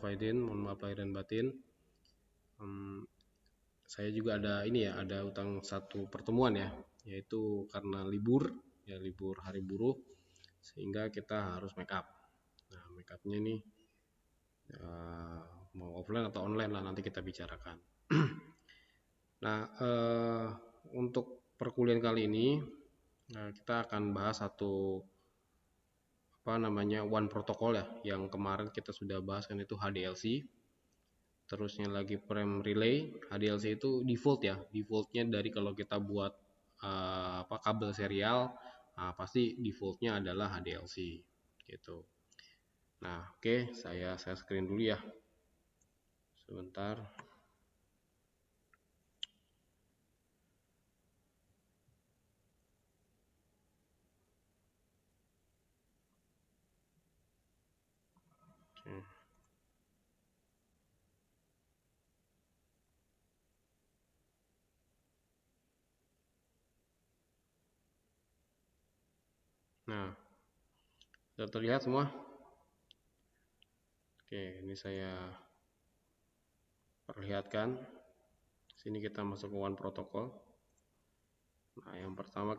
Faidin, mohon maaf lahir dan batin. Saya juga ada utang satu pertemuan ya, yaitu karena libur hari buruh, sehingga kita harus make up. Nah, make upnya nih mau offline atau online lah, nanti kita bicarakan. Nah, untuk perkuliahan kali ini kita akan bahas satu one protokol ya, yang kemarin kita sudah bahas kan, itu HDLC. Terusnya lagi frame relay. HDLC itu default ya, defaultnya dari kalau kita buat kabel serial, pasti defaultnya adalah HDLC gitu. Nah, oke, saya screen dulu ya sebentar. Oke. Nah, sudah terlihat semua? Oke, ini saya perlihatkan. Sini kita masuk ke one protokol. Nah, yang pertama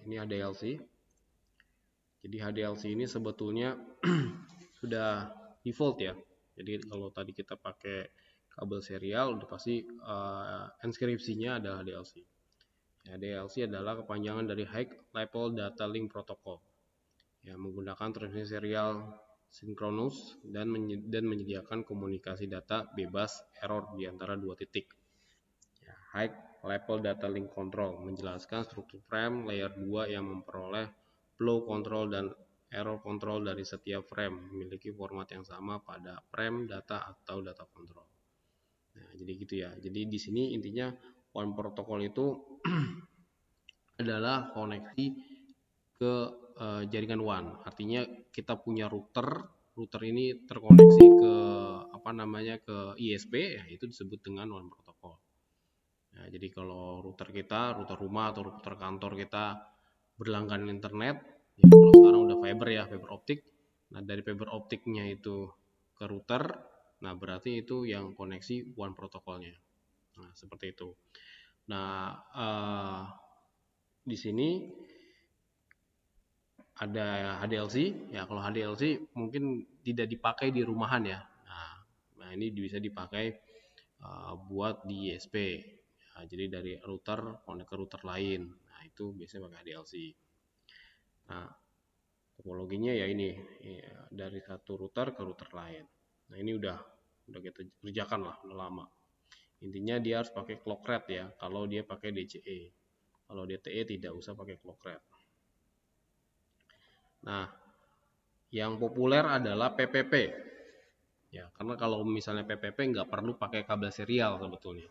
ini HDLC. Jadi HDLC ini sebetulnya sudah default ya. Jadi kalau tadi kita pakai kabel serial, udah pasti inskripsinya adalah HDLC. HDLC adalah kepanjangan dari High Level Data Link Protocol. Ya, menggunakan transmisi serial sinkronus dan menyediakan komunikasi data bebas error di antara dua titik. Ya, High Level Data Link Control menjelaskan struktur frame layer 2 yang memperoleh flow control dan error control dari setiap frame, memiliki format yang sama pada frame data atau data control. Nah, jadi gitu ya. Jadi di sini intinya one protocol itu adalah koneksi ke jaringan WAN. Artinya kita punya router ini terkoneksi ke ke ISP, ya itu disebut dengan one protocol. Nah, jadi kalau router rumah atau router kantor kita berlangganan internet, ya kalau sekarang udah fiber optik. Nah, dari fiber optiknya itu ke router, nah berarti itu yang koneksi one protokolnya. Nah, seperti itu. Nah, di sini ada HDLC ya. Kalau HDLC mungkin tidak dipakai di rumahan ya. Nah ini bisa dipakai buat di ISP ya, jadi dari router connect ke router lain. Nah itu biasanya pakai HDLC. Nah topologinya ya ini ya, dari satu router ke router lain. Nah ini udah kita kerjakan lah, udah lama. Intinya dia harus pakai clock rate ya, kalau dia pakai DCE. Kalau DTE tidak usah pakai clock rate. Nah, yang populer adalah PPP. Ya, karena kalau misalnya PPP nggak perlu pakai kabel serial sebetulnya.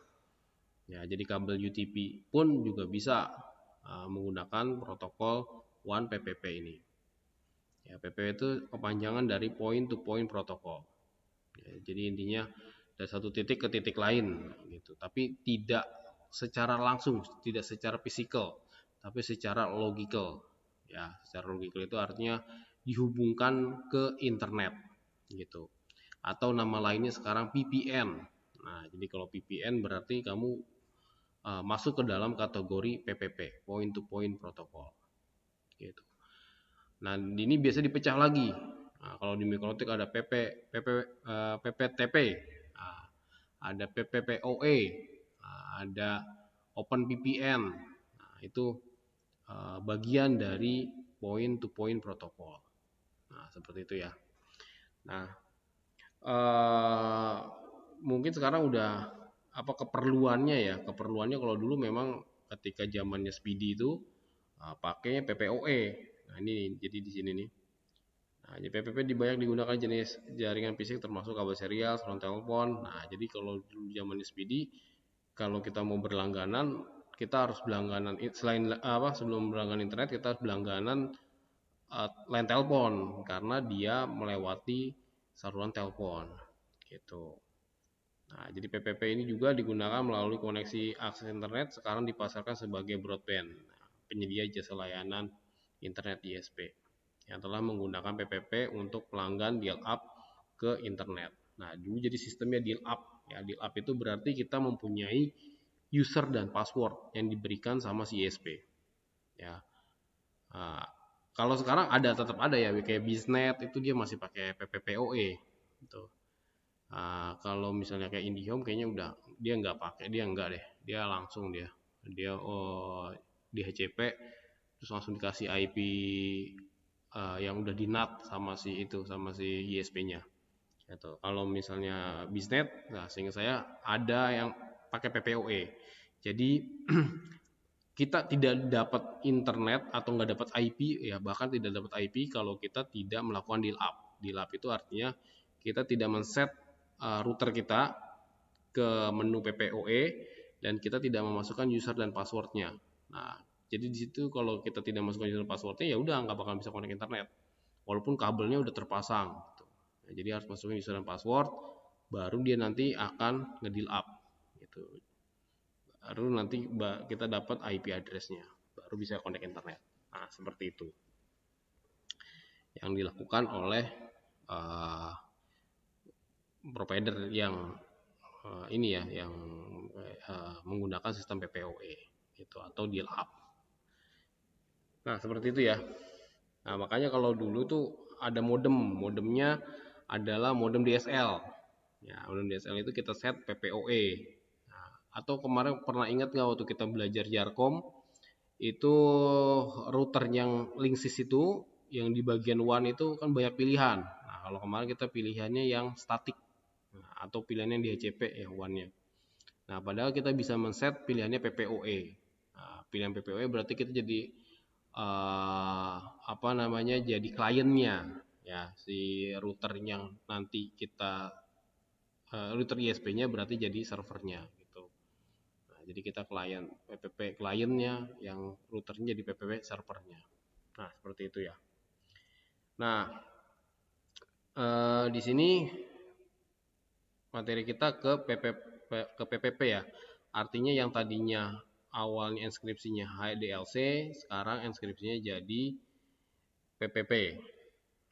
Ya, jadi kabel UTP pun juga bisa menggunakan protokol one PPP ini. Ya, PPP itu kepanjangan dari point to point protocol. Ya, jadi intinya dari satu titik ke titik lain gitu, tapi tidak secara langsung, tidak secara fisikal, tapi secara logical. Ya, secara logical itu artinya dihubungkan ke internet gitu. Atau nama lainnya sekarang VPN. Nah, jadi kalau VPN berarti kamu masuk ke dalam kategori PPP, point to point protocol. Gitu. Nah, ini biasa dipecah lagi. Nah, kalau di mikrotik ada PPTP, nah, ada PPPoE, nah, ada OpenVPN. Nah, itu bagian dari point to point protocol. Nah, seperti itu ya. Nah, mungkin sekarang udah keperluannya kalau dulu memang ketika zamannya Speedy itu pakainya PPoE. Nah, ini jadi di sini nih. Nah, jadi PPP banyak digunakan jenis jaringan fisik termasuk kabel serial, saluran telepon. Nah, jadi kalau dulu zamannya Speedy, kalau kita mau berlangganan, kita harus berlangganan sebelum berlangganan internet kita harus berlangganan line telepon karena dia melewati saluran telepon gitu. Nah, jadi PPP ini juga digunakan melalui koneksi akses internet, sekarang dipasarkan sebagai broadband, penyedia jasa layanan internet ISP yang telah menggunakan PPP untuk pelanggan dial up ke internet. Nah, dulu jadi sistemnya deal up. Ya, deal up itu berarti kita mempunyai user dan password yang diberikan sama si ISP. Ya. Nah, kalau sekarang tetap ada ya, kayak Biznet itu dia masih pakai PPPoE. Gitu. Kalau misalnya kayak IndiHome kayaknya udah dia nggak pakai, dia nggak deh, dia langsung dia di HCP terus langsung dikasih IP yang udah di NAT sama si ISP-nya. Gitu. Kalau misalnya Biznet, nah sehingga saya ada yang pakai PPoE. Jadi kita tidak dapat internet atau nggak dapat IP, ya bahkan tidak dapat IP kalau kita tidak melakukan deal up. Deal up itu artinya kita tidak men-set router kita ke menu PPoE dan kita tidak memasukkan user dan passwordnya. Nah, jadi di situ kalau kita tidak masukkan user dan passwordnya, ya udah nggak bakal bisa connect internet, walaupun kabelnya udah terpasang. Gitu. Nah, jadi harus masukin user dan password, baru dia nanti akan nge-deal up. Gitu. Baru nanti kita dapat IP address-nya, baru bisa connect internet. Nah, seperti itu yang dilakukan oleh provider yang ini ya, yang menggunakan sistem PPoE gitu, atau deal up. Nah, seperti itu ya. Nah, makanya kalau dulu tuh ada modemnya adalah modem DSL. Ya, modem DSL itu kita set PPoE. Nah, atau kemarin pernah ingat nggak waktu kita belajar Jarkom, itu router yang Linksys itu yang di bagian WAN itu kan banyak pilihan. Nah, kalau kemarin kita pilihannya yang statik, atau pilihannya di HCP ya WAN-nya. Nah, padahal kita bisa men-set pilihannya PPoE. Nah, pilihan PPoE berarti kita jadi jadi kliennya ya, si router yang nanti kita router ISP-nya berarti jadi servernya gitu. Nah, jadi kita klien PPP kliennya, yang routernya jadi PPP servernya. Nah, seperti itu ya. Nah, di sini materi kita ke PPP ya. Artinya yang tadinya awalnya inskripsinya HDLC, sekarang inskripsinya jadi PPP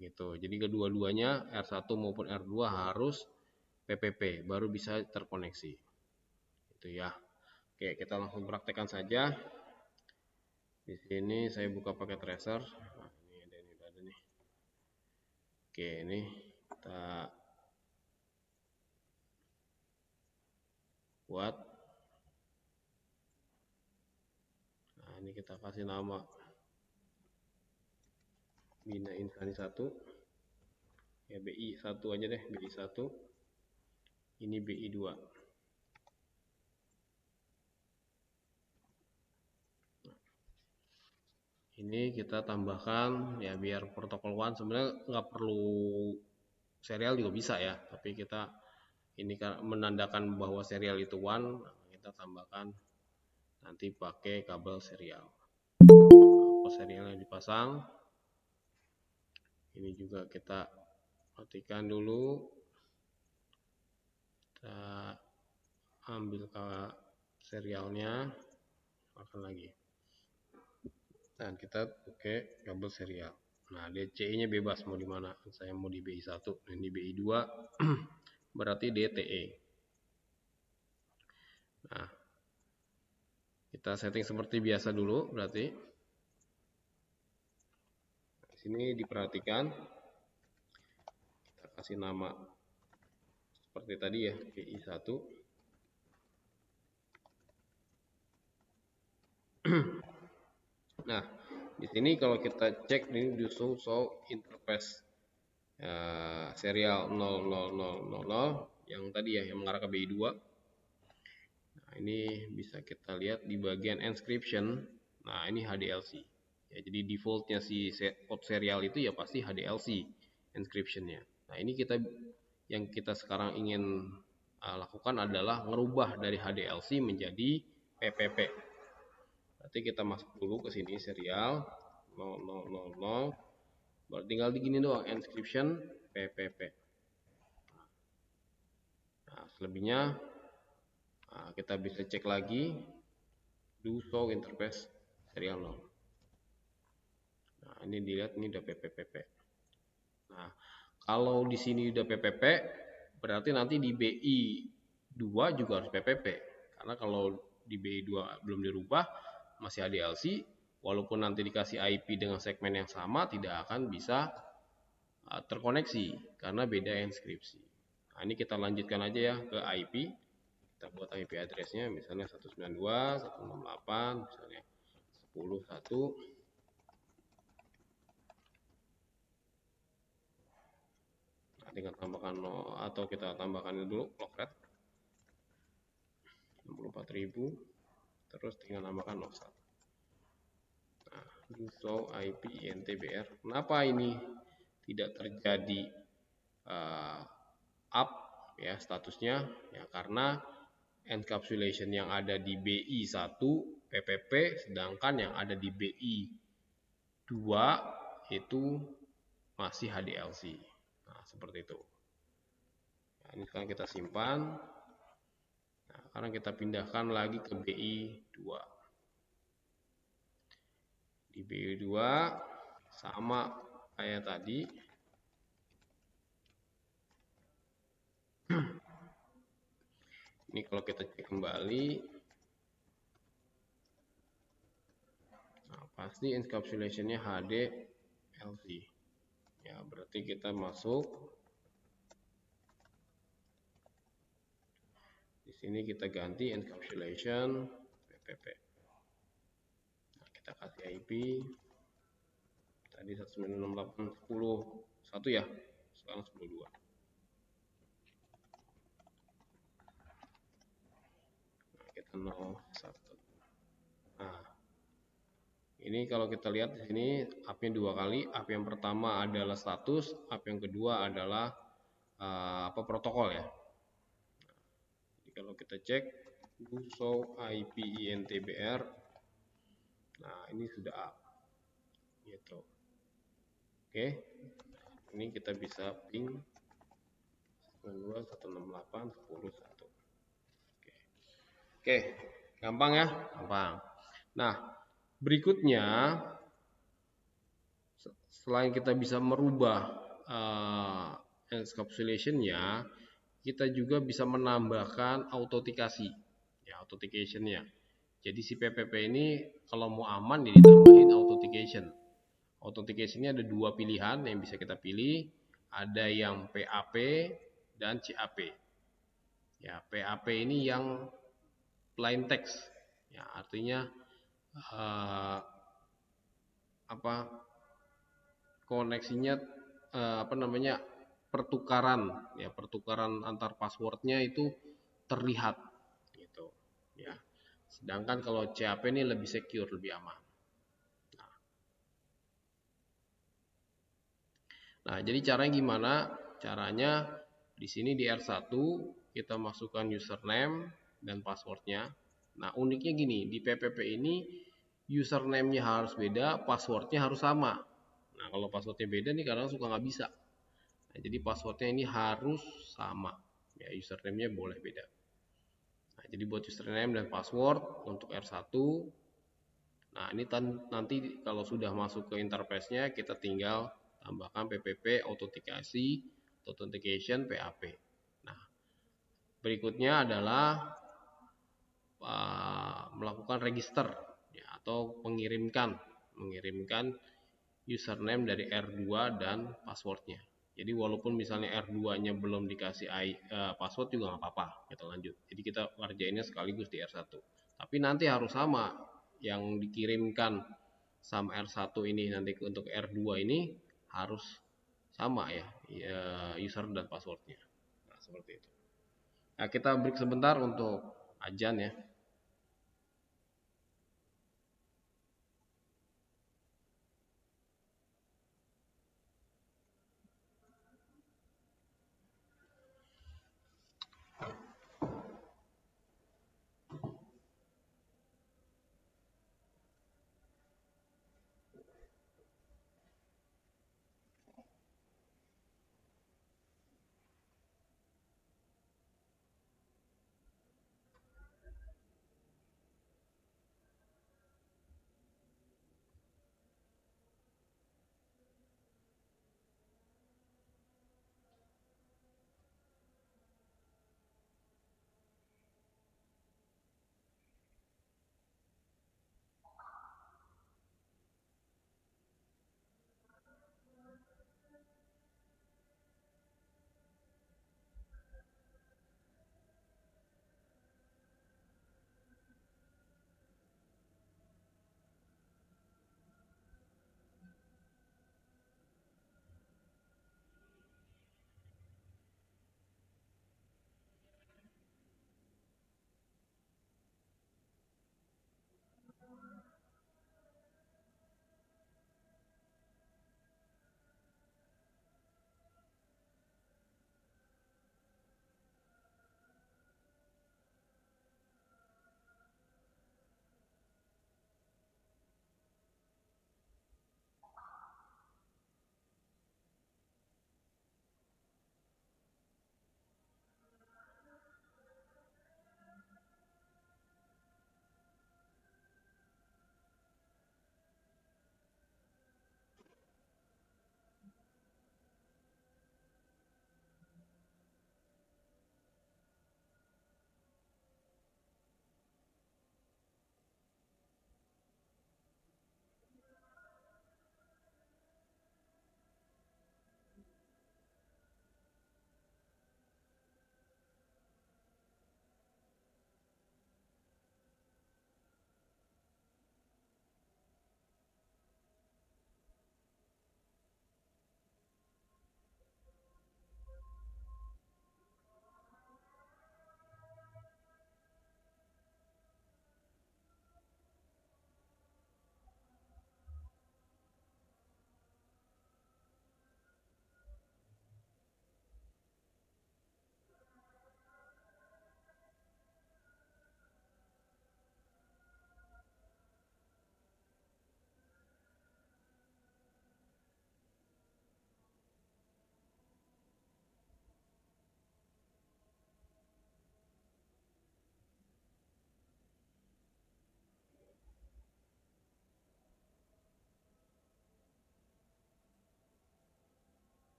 gitu. Jadi kedua-duanya R1 maupun R2 harus PPP baru bisa terkoneksi. Itu ya. Oke, kita langsung praktekkan saja. Di sini saya buka pakai tracer. Nah, ini ada nih. Oke, ini kita buat. Nah, ini kita kasih nama Bina Insani 1. Ya, BI 1 aja deh, BI 1. Ini BI 2. Ini kita tambahkan ya biar protokol WAN, sebenarnya nggak perlu serial juga bisa ya, tapi kita ini menandakan bahwa serial itu WAN, kita tambahkan nanti pakai kabel serial. Kabel serialnya dipasang. Ini juga kita matikan dulu. Kita ambil serialnya, makan lagi. Dan kita pakai kabel serial. Nah, DCE-nya bebas mau di mana. Saya mau di BI 1 dan di BI 2 berarti DTE. Nah, kita setting seperti biasa dulu berarti. Di sini diperhatikan kita kasih nama seperti tadi ya, BI 1. Nah, di sini kalau kita cek ini di show interface serial 00000 yang tadi ya, yang mengarah ke BI 2. Nah, ini bisa kita lihat di bagian encryption. Nah, ini HDLC. Ya, jadi defaultnya si port serial itu ya pasti HDLC encryptionnya. Nah, ini yang kita sekarang ingin lakukan adalah merubah dari HDLC menjadi PPP. Berarti kita masuk dulu ke sini serial 0000. Baru tinggal di gini doang, encryption PPP. Nah, selebihnya kita bisa cek lagi do show interface serial 0. Nah, ini dilihat ini udah PPP. Nah, kalau di sini udah PPP, berarti nanti di BI 2 juga harus PPP. Karena kalau di BI 2 belum dirubah, masih ADLC, walaupun nanti dikasih IP dengan segmen yang sama, tidak akan bisa terkoneksi karena beda inskripsi. Nah, ini kita lanjutkan aja ya ke IP. Kita buat IP addressnya misalnya 192, 168, misalnya 10.1. Nah, tinggal tambahkan atau kita tambahkan dulu clock rate 64.000, terus tinggal tambahkan 01. Nah, show IP INTBR. Kenapa ini tidak terjadi up ya statusnya? Ya karena encapsulation yang ada di BI 1 PPP, sedangkan yang ada di BI 2 itu masih HDLC. Nah, seperti itu. Nah, ini sekarang kita simpan. Nah, sekarang kita pindahkan lagi ke BI 2. Di BI 2 sama kayak tadi. Ini kalau kita cek kembali, nah, pasti encapsulationnya HDLC. Ya, berarti kita masuk. Di sini kita ganti encapsulation PPP. Nah, kita kasih IP. Tadi 198.10.1 ya, sekarang 10.2. Nah, kita 01. Nah, ini kalau kita lihat di sini up-nya 2 kali. Up yang pertama adalah status, up yang kedua adalah protokol ya. Jadi kalau kita cek show IP INTBR, nah ini sudah up gitu. Oke, ini kita bisa ping 92.168.10.1. Oke, gampang ya, gampang. Nah, berikutnya selain kita bisa merubah encapsulation-nya, kita juga bisa menambahkan autentikasi ya, authentication-nya. Jadi si PPP ini kalau mau aman ya ditambahin authentication. Authentication-nya ada dua pilihan yang bisa kita pilih, ada yang PAP dan CAP. Ya, PAP ini yang plain text. Ya, artinya koneksinya pertukaran antar passwordnya itu terlihat gitu ya. Sedangkan kalau CAP ini lebih secure, lebih aman. Nah, jadi caranya gimana? Caranya di sini di R1 kita masukkan username dan passwordnya. Nah, uniknya gini, di PPP ini username-nya harus beda, passwordnya harus sama. Nah, kalau passwordnya beda nih kadang suka nggak bisa. Nah, jadi passwordnya ini harus sama. Ya, username-nya boleh beda. Nah, jadi buat username dan password untuk R1. Nah, ini nanti kalau sudah masuk ke interface-nya kita tinggal tambahkan PPP authentication PAP. Nah, berikutnya adalah melakukan register ya, atau mengirimkan username dari R2 dan passwordnya. Jadi walaupun misalnya R2-nya belum dikasih password juga nggak apa-apa, kita lanjut. Jadi kita ngerjainnya sekaligus di R1. Tapi nanti harus sama yang dikirimkan sama R1 ini nanti untuk R2 ini harus sama ya, user dan passwordnya. Nah, seperti itu. Nah, kita break sebentar untuk ajan ya.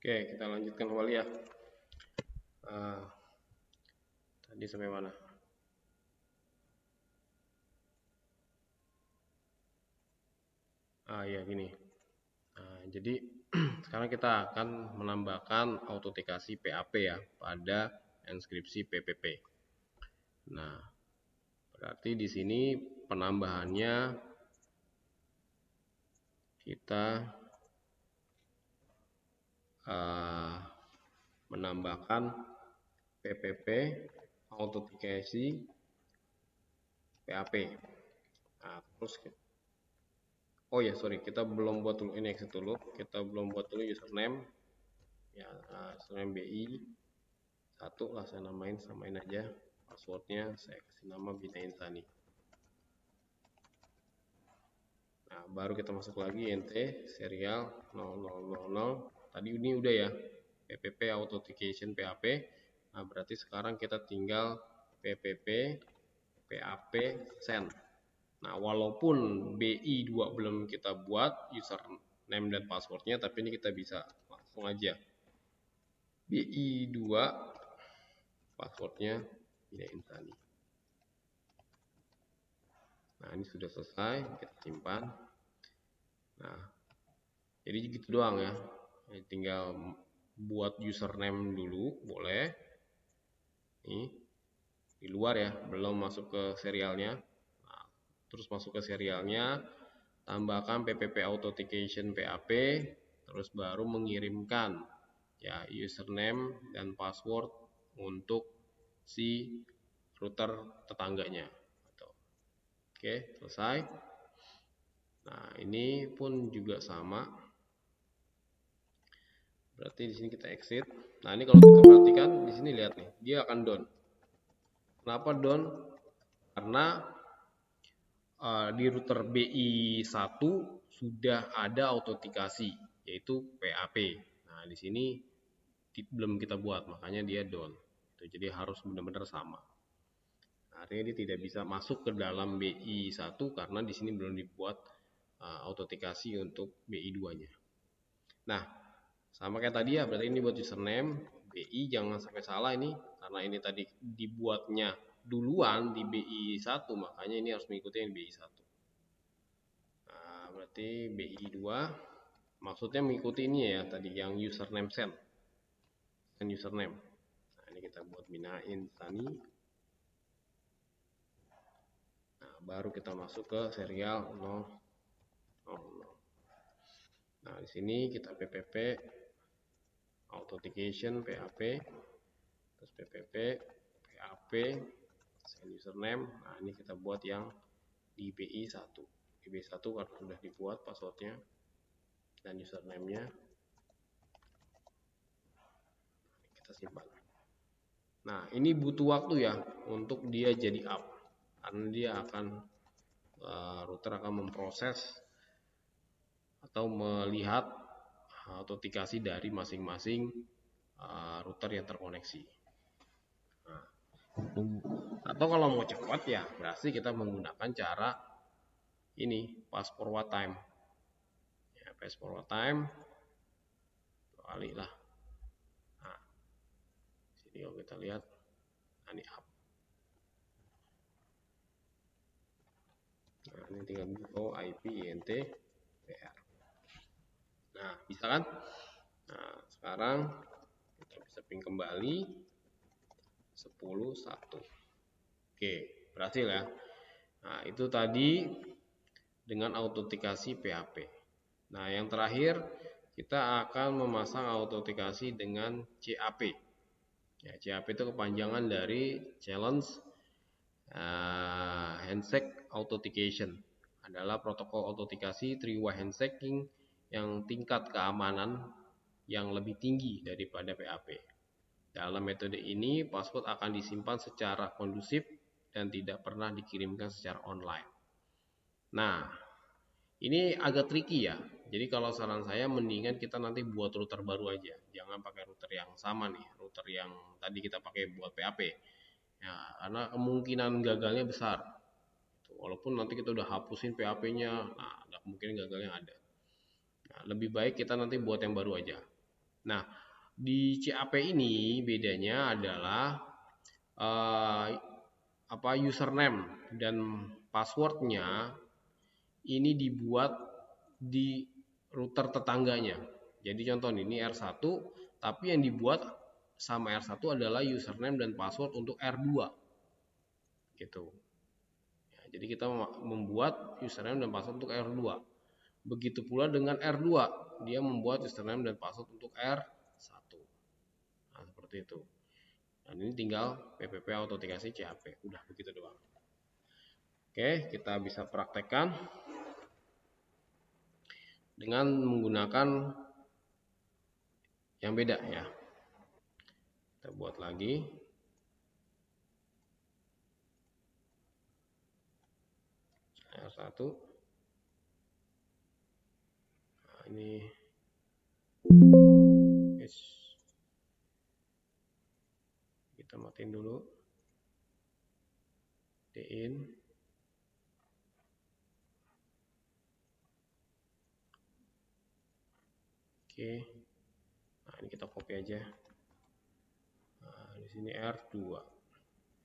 Oke, kita lanjutkan kembali ya. Tadi sampai mana? Ya gini. Jadi sekarang kita akan menambahkan autentikasi PAP ya pada inskripsi PPP. Nah, berarti di sini penambahannya kita menambahkan PPP autentikasi PAP. Nah, terus oh ya sorry, kita belum buat dulu ini exit dulu. Kita belum buat dulu username. Ya, username BI 1 lah saya samain aja. Passwordnya saya kasih nama Bina Insani. Nah, baru kita masuk lagi nt serial 0000. Tadi ini udah ya, PPP authentication PAP. Nah, berarti sekarang kita tinggal PPP PAP send. Nah, walaupun BI2 belum kita buat username dan passwordnya, tapi ini kita bisa langsung aja. BI2 passwordnya Bina Insani. Nah, ini sudah selesai, kita simpan. Nah, jadi gitu doang ya. Tinggal buat username dulu, boleh. Nih, di luar ya, belum masuk ke serialnya. Nah, terus masuk ke serialnya, tambahkan PPP authentication PAP, terus baru mengirimkan ya username dan password untuk si router tetangganya. Oke, selesai. Nah, ini pun juga sama. Berarti di sini kita exit. Nah, ini kalau kita perhatikan di sini lihat nih, dia akan down. Kenapa down? Karena di router BI1 sudah ada autentikasi yaitu PAP. Nah, di sini belum kita buat, makanya dia down. Jadi harus benar-benar sama. Artinya dia tidak bisa masuk ke dalam BI1 karena di sini belum dibuat autentikasi untuk BI2-nya. Nah, sama kayak tadi ya, berarti ini buat username BI, jangan sampai salah ini karena ini tadi dibuatnya duluan di BI1, makanya ini harus mengikuti yang BI1. Nah, berarti BI2 maksudnya mengikuti ini ya tadi yang username send dan username. Nah, ini kita buat Bina Insani. Nah, baru kita masuk ke serial 000. Nah, di sini kita PPP authentication PAP, terus PPP PAP send username. Nah, ini kita buat yang di BI1. Di BI1 karena sudah dibuat passwordnya dan username-nya. Kita simpan. Nah, ini butuh waktu ya untuk dia jadi up, karena dia akan router akan memproses atau melihat autentikasi dari masing-masing router yang terkoneksi. Nah, atau kalau mau cepat ya berarti kita menggunakan cara ini fast forward time. Ya, fast forward time kali lah. Nah, sini kalau kita lihat, nah ini up. Nah, ini tinggal info IP INT PR. Nah, bisa kan? Nah, sekarang kita bisa ping kembali 10.1. Oke, berhasil ya. Nah, itu tadi dengan autentikasi PAP. Nah, yang terakhir kita akan memasang autentikasi dengan CAP. Ya, CAP itu kepanjangan dari Challenge Handshake Authentication. Adalah protokol autentikasi three-way handshaking yang tingkat keamanan yang lebih tinggi daripada PAP. Dalam metode ini, password akan disimpan secara kondusif dan tidak pernah dikirimkan secara online. Nah, ini agak tricky ya. Jadi kalau saran saya mendingan kita nanti buat router baru aja. Jangan pakai router yang sama nih, router yang tadi kita pakai buat PAP. Ya, karena kemungkinan gagalnya besar. Walaupun nanti kita udah hapusin PAP-nya, nah ada kemungkinan gagalnya ada. Nah, lebih baik kita nanti buat yang baru aja. Nah, di CAP ini bedanya adalah username dan passwordnya ini dibuat di router tetangganya. Jadi contoh ini R1, tapi yang dibuat sama R1 adalah username dan password untuk R2. Gitu. Ya, jadi kita membuat username dan password untuk R2. Begitu pula dengan R2, dia membuat username dan password untuk R1. Nah, seperti itu. Dan ini tinggal PPP autentikasi CAP. Udah begitu doang. Oke, kita bisa praktekkan dengan menggunakan yang beda ya. Kita buat lagi. R1. Nah, ini yes. Kita matiin dulu. D-in. Oke. Nah, ini kita copy aja. Nah, di sini R2.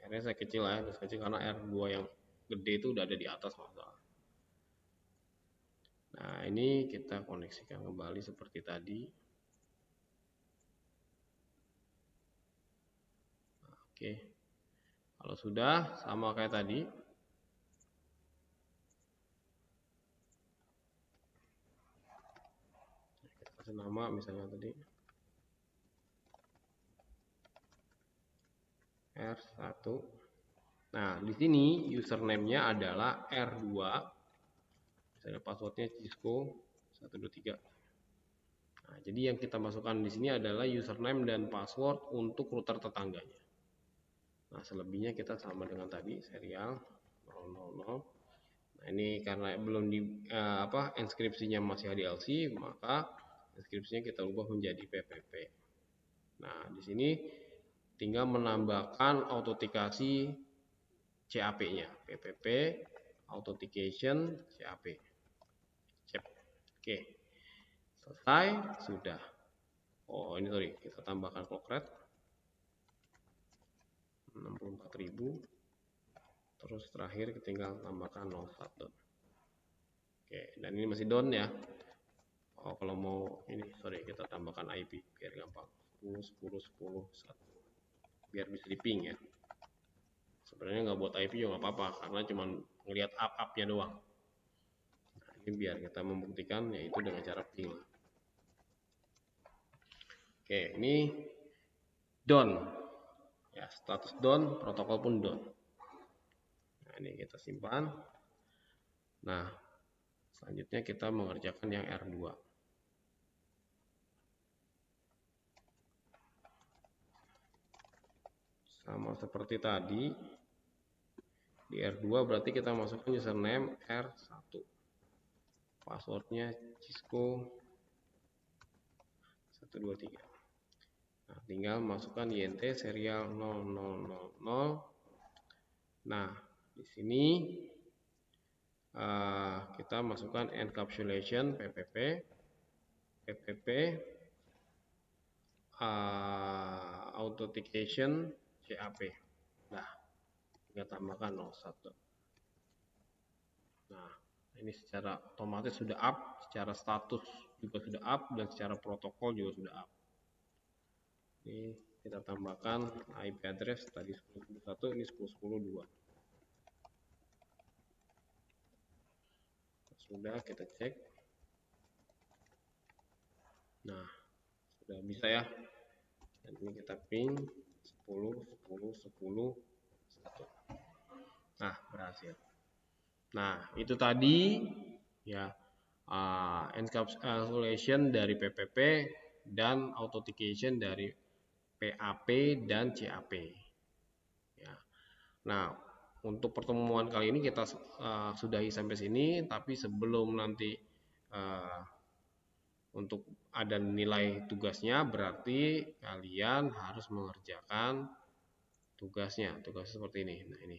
R-nya saya kecil ya, terus kecil karena R2 yang gede itu udah ada di atas masalah. Nah, ini kita koneksikan kembali seperti tadi. Nah, oke. Kalau sudah sama kayak tadi, kita kasih nama misalnya tadi R1. Nah, di sini username-nya adalah R2. Misalnya passwordnya Cisco 123. Nah, jadi yang kita masukkan di sini adalah username dan password untuk router tetangganya. Nah, selebihnya kita sama dengan tadi serial 000. Nah, ini karena belum di inskripsinya masih HDLC, maka inskripsinya kita ubah menjadi PPP. Nah, di sini tinggal menambahkan autentikasi CAP-nya, PPP authentication CAP. Cep. Oke. Selesai, sudah. Oh, ini sorry, kita tambahkan clock rate 64.000. Terus terakhir kita tinggal tambahkan 01. Oke, dan ini masih down ya. Oh, kalau mau ini sorry, kita tambahkan IP biar gampang. 10 10 10 1. Biar bisa di ping ya. Sebenarnya nggak buat IP juga nggak apa-apa karena cuma ngelihat up-upnya doang. Nah, ini biar kita membuktikan yaitu dengan cara ping. Oke, ini down. Ya, status down, protokol pun down. Nah, ini kita simpan. Nah, selanjutnya kita mengerjakan yang R2. Sama seperti tadi, di R2 berarti kita masukkan username R1. Passwordnya Cisco 123. Nah, tinggal masukkan INT serial 0000. Nah, di sini kita masukkan encapsulation PPP authentication CAP. Nah, kita tambahkan 01. Nah, ini secara otomatis sudah up, secara status juga sudah up, dan secara protokol juga sudah up. Ini kita tambahkan IP address tadi 10.1, ini 10.10.2. Sudah, kita cek. Nah, sudah bisa ya. Dan ini kita ping 10 10 10 1. Nah, berhasil. Nah, itu tadi ya encapsulation dari PPP dan authentication dari PAP dan CAP. Ya. Nah, untuk pertemuan kali ini kita sudahi sampai sini, tapi sebelum nanti untuk ada nilai tugasnya, berarti kalian harus mengerjakan tugasnya seperti ini. Nah, ini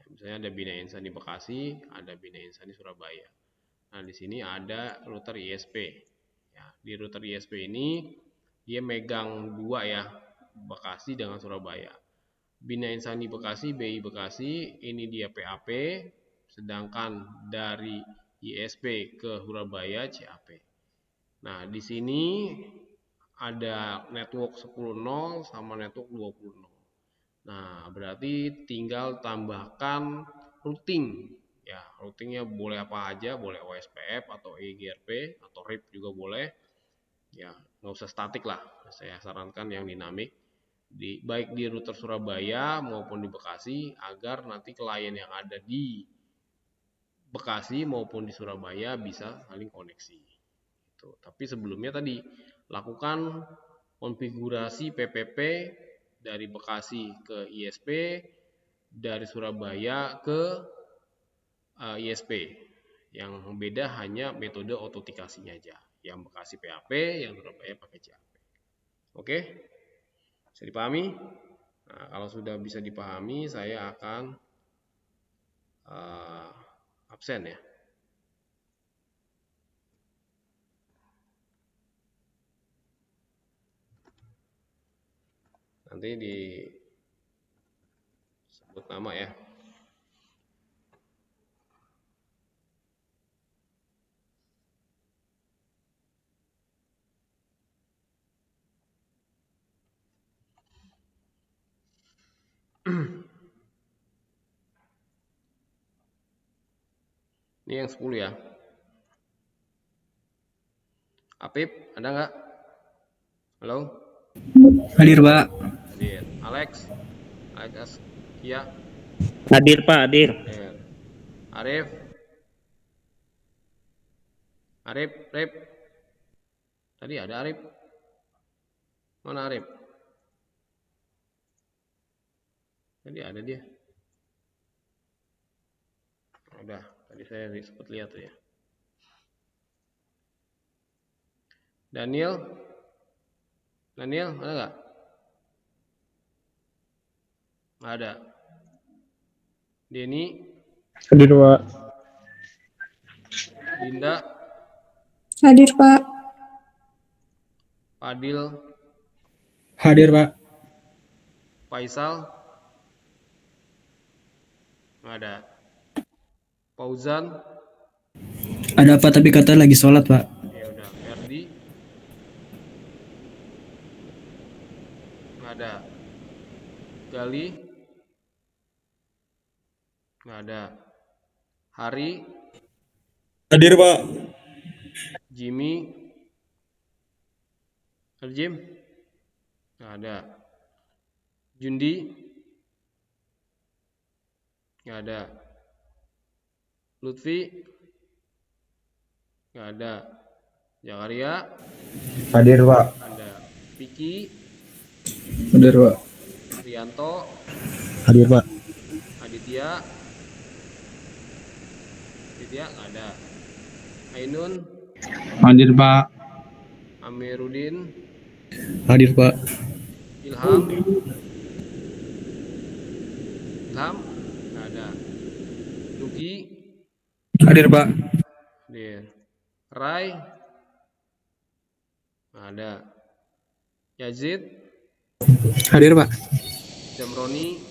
ya, misalnya ada Bina Insan di Bekasi, ada Bina Insan di Surabaya. Nah, di sini ada router ISP Ya, di router ISP ini dia megang dua ya, Bekasi dengan Surabaya. Bina Insani Bekasi, BI Bekasi, ini dia PAP, sedangkan dari ISP ke Surabaya CAP. Nah, di sini ada network 10.0 sama network 20.0. Nah, berarti tinggal tambahkan routing. Ya, routingnya boleh apa aja, boleh OSPF atau EIGRP atau RIP juga boleh. Ya, nggak usah statik lah. Saya sarankan yang dinamik. Baik di router Surabaya maupun di Bekasi agar nanti klien yang ada di Bekasi maupun di Surabaya bisa saling koneksi. Gitu. Tapi sebelumnya tadi lakukan konfigurasi PPP dari Bekasi ke ISP, dari Surabaya ke ISP. Yang beda hanya metode autentikasinya aja. Yang Bekasi PAP, yang Surabaya pakai CAP. Oke? Bisa dipahami? Nah, kalau sudah bisa dipahami, saya akan absen ya. Nanti disebut nama ya. Ini yang 10 ya. Apip, ada nggak? Halo? Hadir, Pak. Hadir. Alex? Alex Kia? Hadir, Pak, hadir. Hadir. Arif? Arif, Rip? Tadi ada Arif? Mana Arif? Tadi ada dia. Udah, tadi saya sempat lihat tuh ya. Daniel? Daniel, ada nggak? Nggak ada. Denny? Hadir, Pak. Dinda? Hadir, Pak. Fadil? Hadir, Pak. Faisal? Nggak ada. Fauzan? Ada apa tapi kata lagi sholat, Pak. Ya udah. Ferdi? Nggak ada. Gali? Nggak ada. Hari? Hadir, Pak. Jimmy? Ada Jim? Nggak ada. Jundi? Nggak ada. Lutfi? Nggak ada. Jakaria? Hadir, Pak. Ada. Piki? Hadir, Pak. Rianto? Hadir, Pak. Aditya? Aditya nggak ada. Ainun? Hadir, Pak. Amiruddin? Hadir, Pak. Ilham? Ilham? Nggak ada. Nugi? Hadir, Pak. Hadir. Rai? Nggak ada. Yazid? Hadir, Pak. Jamroni?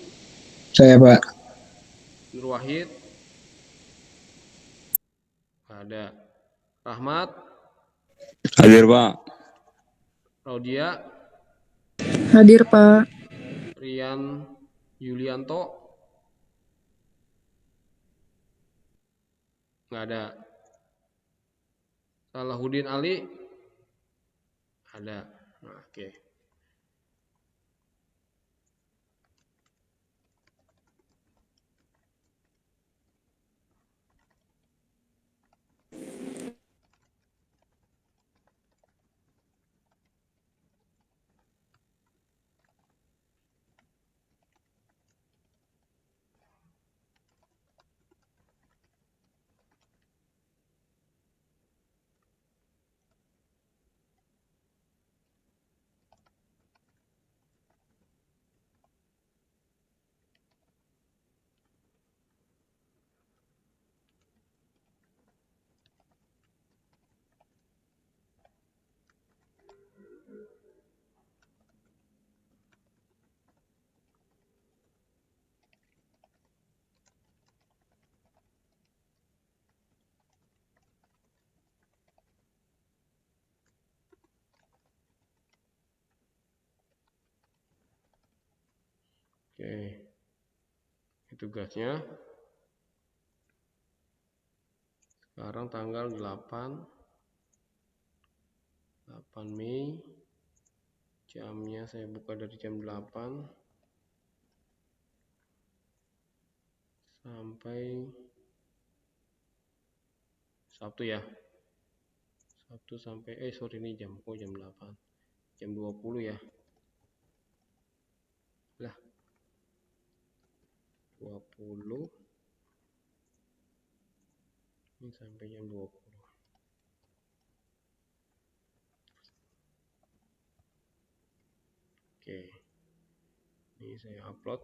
Saya, Pak. Nur Wahid? Nggak ada. Rahmat? Hadir, Pak. Raudia? Hadir, Pak. Rian Yulianto? Nggak ada. Salahuddin Ali? Ada. Nah, oke. Oke. Ini tugasnya. Sekarang tanggal 8 Mei. Jamnya saya buka dari jam 8 sampai Sabtu ya. Sabtu sampai ini jam 8. Jam 20 ya. Lah. 20 ini sampai jam 20. Oke. Ini saya upload.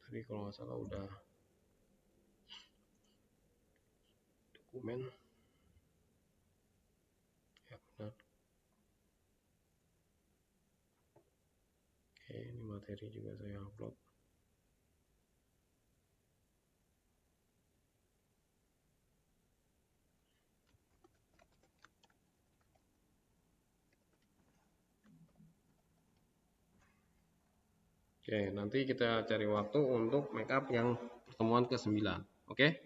Tadi kalau nggak salah udah dokumen. Ya benar. Oke, ini materi juga saya upload. Oke, nanti kita cari waktu untuk make up yang pertemuan ke-9. Oke?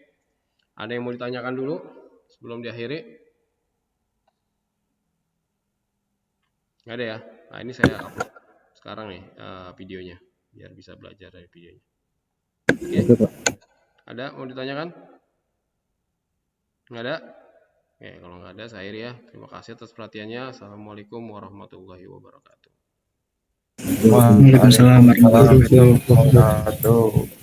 Ada yang mau ditanyakan dulu sebelum diakhiri? Nggak ada ya? Nah, ini saya upload sekarang nih videonya, biar bisa belajar dari videonya. Oke? Ada mau ditanyakan? Nggak ada? Oke, kalau nggak ada, saya akhiri ya. Terima kasih atas perhatiannya. Assalamualaikum warahmatullahi wabarakatuh. Waalaikumsalam warahmatullahi wabarakatuh.